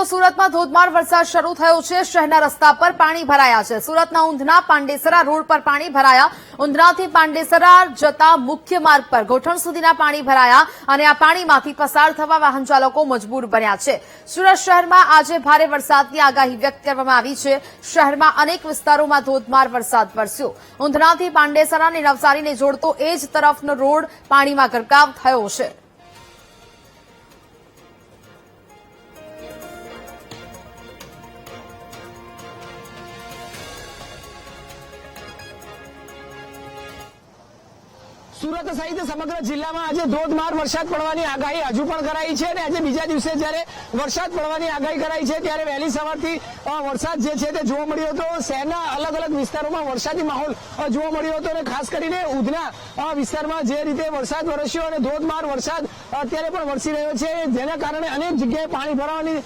સુરતમાં ધોધમાર વરસાદ શરૂ થયો છે। શહેરના રસ્તા પર પાણી ભરાયા છે। સુરતના ઊંધના પાંડેસરા રોડ પર પાણી ભરાયા। ઊંધનાથી પાંડેસરા જતા મુખ્ય માર્ગ પર ગોઠણ સુધીના પાણી ભરાયા અને આ પાણીમાંથી પસાર થવા વાહન ચાલકો મજબૂર બન્યા છે। સુરત શહેરમાં આજે ભારે વરસાદની આગાહી વ્યક્ત કરવામાં આવી છે। શહેરમાં અનેક વિસ્તારોમાં ધોધમાર વરસાદ વરસ્યો। ઊંધનાથી પાંડેસરા અને નવસારીને જોડતો એ જ તરફનો રોડ પાણીમાં ગરકાવ થયો છે। સુરત સહિત સમગ્ર જિલ્લામાં આજે ધોધમાર વરસાદ પડવાની આગાહી હજુ પણ કરાઈ છે અને આજે બીજા દિવસે જ્યારે વરસાદ પડવાની આગાહી કરાઈ છે ત્યારે વહેલી સવારથી વરસાદ જે છે તે જોવા મળ્યો હતો। શહેરના અલગ અલગ વિસ્તારોમાં વરસાદી માહોલ જોવા મળ્યો હતો અને ખાસ કરીને ઉધના વિસ્તારમાં જે રીતે વરસાદ વરસ્યો અને ધોધમાર વરસાદ અત્યારે પણ વરસી રહ્યો છે, જેના કારણે અનેક જગ્યાએ પાણી ભરાવાની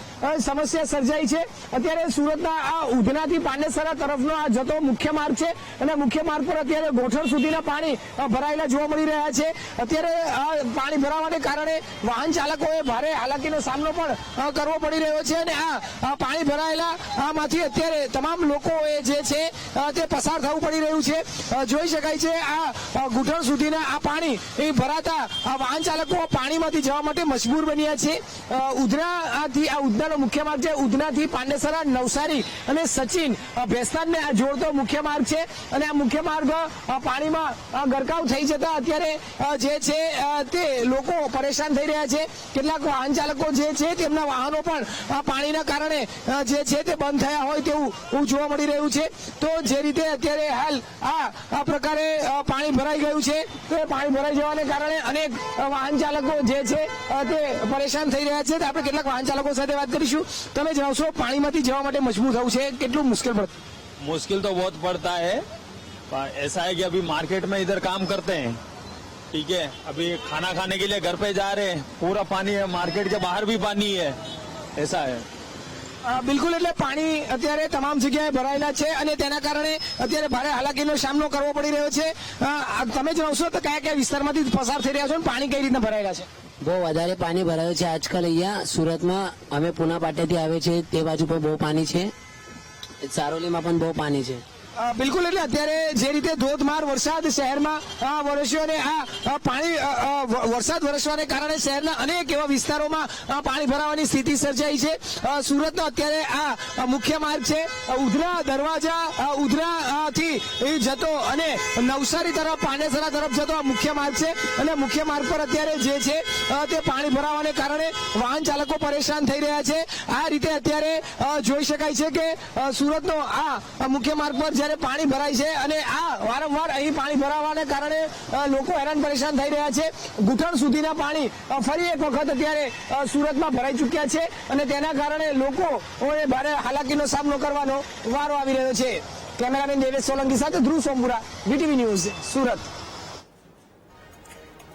સમસ્યા સર્જાઈ છે। અત્યારે સુરતના આ ઉધનાથી પાંડેસરા તરફનો આ જતો મુખ્ય માર્ગ છે અને મુખ્ય માર્ગ પર અત્યારે ગોઠણ સુધીના પાણી ભરાયેલા જોવા મળી રહ્યા છે। અત્યારે પાણી ભરાવાને કારણે વાહન ચાલકોએ ભારે હાલાકીનો સામનો પણ કરવો પડી રહ્યો છે અને આ પાણી ભરાયેલા આમાંથી અત્યારે તમામ લોકોએ જે છે તે પસાર થવું પડી રહ્યું છે। જોઈ શકાય છે આ ઘૂંટણ સુધીના આ પાણી ભરાતા વાહન ચાલકો પાણીમાંથી જવા માટે મજબૂર બન્યા છે। ઉધનાનો મુખ્ય માર્ગ છે, ઉધનાથી પાંડેસરા, નવસારી અને સચિન ભેસ્તાનને આ જોડતો મુખ્ય માર્ગ છે અને આ મુખ્ય માર્ગ પાણીમાં ગરકાવ થઈ જતા અત્યારે જે છે તે લોકો પરેશાન થઈ રહ્યા છે। કેટલાક વાહન ચાલકો જે છે તેમના વાહનો પણ પાણીના કારણે જે છે તે બંધ થયા હોય તેવું જોવા મળી રહ્યું છે। તો જે રીતે અત્યારે હાલ આ પ્રકારે પાણી ભરાઈ ગયું છે, તો પાણી ભરાઈ જવાને કારણે અનેક વાહન ચાલકો જે છે તે પરેશાન થઈ રહ્યા છે। આપણે કેટલાક વાહન ચાલકો સાથે વાત કરીશું। તમે જણાવશો પાણીમાંથી જવા માટે મજબૂર થવું છે કેટલું મુશ્કેલ પડતું? मुश्किल तो बहुत पड़ता है, पर ऐसा है कि अभी मार्केट में इधर काम करते हैं, ठीक है। अभी खाना खाने के लिए घर पे जा रहे हैं, पूरा पानी है, मार्केट के बाहर भी पानी है, ऐसा है। બિલકુલ, એટલે પાણી અત્યારે તમામ જગ્યાએ ભરાયેલા છે અને તેના કારણે અત્યારે ભારે હાલાકીનો સામનો કરવો પડી રહ્યો છે। તમે જણાવશો તો કયા કયા વિસ્તારમાંથી પસાર થઈ રહ્યા છો અને પાણી કઈ રીતના ભરાયેલા છે? બહુ વધારે પાણી ભરાયું છે આજકાલ અહીંયા સુરતમાં। અમે પુના પાટેથી આવે છે તે બાજુ પણ બહુ પાણી છે, સારોલીમાં પણ બહુ પાણી છે। બિલકુલ, એટલે અત્યારે જે રીતે ધોધમાર વરસાદ શહેરમાં વરસ્યો અને આ પાણી વરસાદ વરસવાને કારણે શહેરના અનેક એવા વિસ્તારોમાં પાણી ભરાવાની સ્થિતિ સર્જાઈ છે। સુરતનો અત્યારે આ મુખ્ય માર્ગ છે, ઉધના દરવાજા ઉધનાથી જતો અને નવસારી તરફ પાંડેસરા તરફ જતો આ મુખ્ય માર્ગ છે અને મુખ્ય માર્ગ પર અત્યારે જે છે તે પાણી ભરાવાને કારણે વાહન ચાલકો પરેશાન થઈ રહ્યા છે। આ રીતે અત્યારે જોઈ શકાય છે કે સુરતનો આ મુખ્ય માર્ગ પર પાણી ભરાય છે અને આ વારંવાર અહીં પાણી ભરાવાને કારણે લોકો હેરાન પરેશાન થઈ રહ્યા છે। ઘૂંટણ સુધીના પાણી ફરી એક વખત અત્યારે સુરતમાં ભરાઈ ચૂક્યા છે અને તેના કારણે લોકોએ ભારે હાલાકીનો સામનો કરવાનો વારો આવી રહ્યો છે। કેમેરામેન દેવેશ સોલંકી સાથે ધ્રુવ સોમપુરા, વીટીવી ન્યૂઝ, સુરત।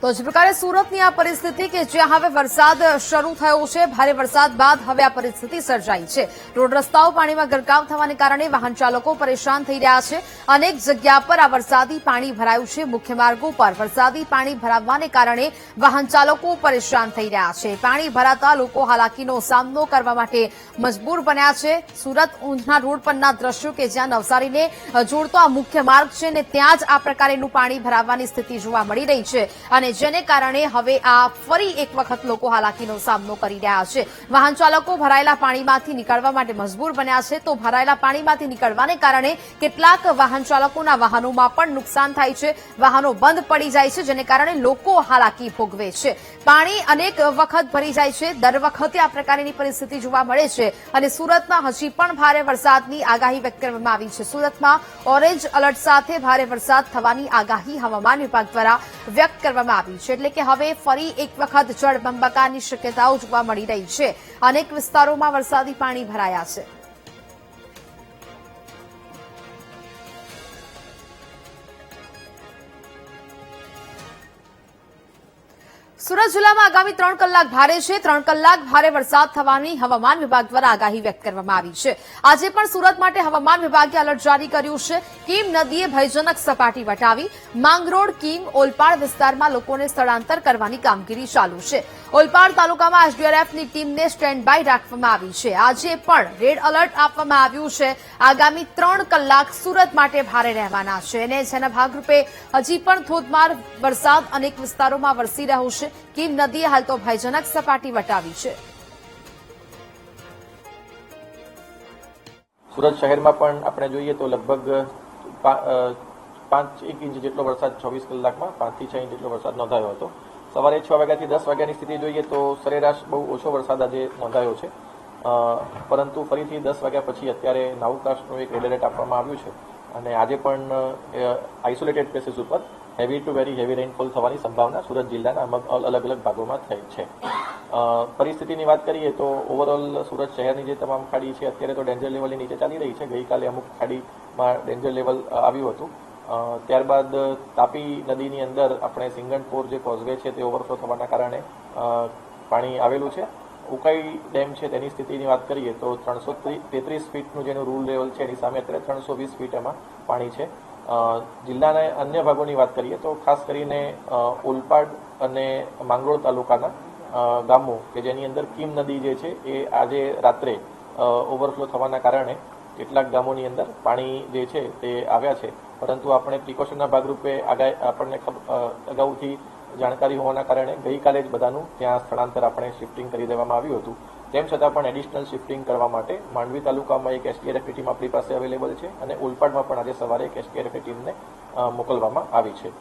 તો જે પ્રકારે સુરતની આ પરિસ્થિતિ કે જ્યાં હવે વરસાદ શરૂ થયો છે, ભારે વરસાદ બાદ હવે આ પરિસ્થિતિ સર્જાઈ છે। રોડ રસ્તાઓ પાણીમાં ગરકાવ થવાને કારણે વાહન ચાલકો પરેશાન થઈ રહ્યા છે। અનેક જગ્યા પર આ વરસાદી પાણી ભરાયું છે। મુખ્ય માર્ગો પર વરસાદી પાણી ભરાવાને કારણે વાહન ચાલકો પરેશાન થઈ રહ્યા છે। પાણી ભરાતા લોકો હાલાકીનો સામનો કરવા માટે મજબૂર બન્યા છે। સુરત ઊંધના રોડ પરના દ્રશ્યો કે જ્યાં નવસારીને જોડતો આ મુખ્ય માર્ગ છે ને ત્યાં જ આ પ્રકારેનું પાણી ભરાવાની સ્થિતિ જોવા મળી રહી છે અને જેને કારણે હવે આ ફરી એક વખત લોકો હાલાકીનો સામનો કરી રહ્યા છે। વાહન ચાલકો ભરાયેલા પાણીમાંથી નીકળવા માટે મજબૂર બન્યા છે। તો ભરાયેલા પાણીમાંથી નીકળવાને કારણે કેટલાક વાહન ચાલકોના વાહનોમાં પણ નુકસાન થાય છે, વાહનો બંધ પડી જાય છે, જેને કારણે લોકો હાલાકી ભોગવે છે। પાણી અનેક વખત ભરી જાય છે, દર વખતે આ પ્રકારની પરિસ્થિતિ જોવા મળે છે અને સુરતમાં હજી પણ ભારે વરસાદની આગાહી વ્યક્ત કરવામાં આવી છે। સુરતમાં ઓરેન્જ એલર્ટ સાથે ભારે વરસાદ થવાની આગાહી હવામાન વિભાગ દ્વારા વ્યક્ત કરવામાં આવી છે। એટલે કે હવે ફરી એક વખત જળબંબાકારની શક્યતાઓ જોવા મળી રહી છે। અનેક વિસ્તારોમાં વરસાદી પાણી ભરાયા છે। સુરત જિલ્લામાં આગામી 3 કલાક ભારે છે। 3 કલાક ભારે વરસાદ થવાની હવામાન વિભાગ દ્વારા આગાહી વ્યક્ત કરવામાં આવી છે। આજે પણ સુરત માટે હવામાન વિભાગે એલર્ટ જારી કર્યું છે। કીમ નદીએ ભયજનક સપાટી વટાવી। માંગરોળ, કીમ, ઓલપાડ વિસ્તારમાં લોકોને સ્થળાંતર કરવાની કામગીરી ચાલુ છે। ઓલપાડ તાલુકામાં એસડીઆરએફની ટીમને સ્ટેન્ડ બાય રાખવામાં આવી છે. આજે પણ રેડ એલર્ટ આપવામાં આવ્યું છે. આગામી 3 કલાક સુરત માટે ભારે રહેવાના છે અને જેના ભાગરૂપે હજી પણ ધોધમાર વરસાદ અનેક વિસ્તારોમાં વરસી રહ્યો છે. કીમ નદીએ હાલ તો ભયજનક સપાટી વટાવી છે. સુરત શહેરમાં પણ આપણે જોઈએ તો લગભગ 5 ઇંચ જેટલો વરસાદ 24 કલાકમાં 5 થી 6 ઇંચ જેટલો વરસાદ નોંધાયો હતો. સવારે 6 વાગ્યાથી 10 વાગ્યાની સ્થિતિ જોઈએ તો સરેરાશ બહુ ઓછો વરસાદ આજે નોંધાયો છે, પરંતુ ફરીથી 10 વાગ્યા પછી અત્યારે નાઉકાસ્ટનું એક રેડ એલર્ટ આપવામાં આવ્યું છે અને આજે પણ આઇસોલેટેડ પ્લેસીસ ઉપર heavy two very heavy rainfall થવાની સંભાવના સુરત જિલ્લાના અલગ અલગ ભાગોમાં થઈ છે. પરિસ્થિતિની વાત કરીએ તો ઓવરઓલ સુરત શહેરની જે તમામ ખાડી છે અત્યારે તો ડેન્જર લેવલની નીચે ચાલી રહી છે. ગઈકાલે અમુક ખાડીમાં ડેન્જર લેવલ આવ્યું હતું. ત્યારબાદ તાપી નદીની અંદર આપણે સિંગણપોર જે કોઝવે છે તે ઓવરફ્લો થવાના કારણે પાણી આવેલું છે. ઉકાઈ ડેમ છે તેની સ્થિતિની વાત કરીએ તો 333 ફીટનું જેનું રૂલ લેવલ છે એની સામે અત્યારે 320 ફીટ એમાં પાણી છે. જિલ્લાના અન્ય ભાગોની વાત કરીએ તો ખાસ કરીને ઓલપાડ અને માંગરોળ તાલુકાના ગામો કે જેની અંદર કીમ નદી જે છે એ આજે રાત્રે ઓવરફ્લો થવાના કારણે કેટલાક ગામોની અંદર પાણી જે છે તે આવ્યા છે, પરંતુ આપણે પ્રિકોશનના ભાગરૂપે આપણને અગાઉથી જાણકારી હોવાના કારણે ગઈકાલે જ બધાનું ત્યાં સ્થળાંતર આપણે શિફ્ટિંગ કરી દેવામાં આવ્યું હતું. તેમ છતાં પણ એડિશનલ શિફ્ટિંગ કરવા માટે માંડવી તાલુકામાં એક એસડીઆરએફ ટીમ આપણી પાસે અવેલેબલ છે અને ઓલપાડમાં પણ આજે સવારે એક એસડીઆરએફ ટીમને મોકલવામાં આવી છે.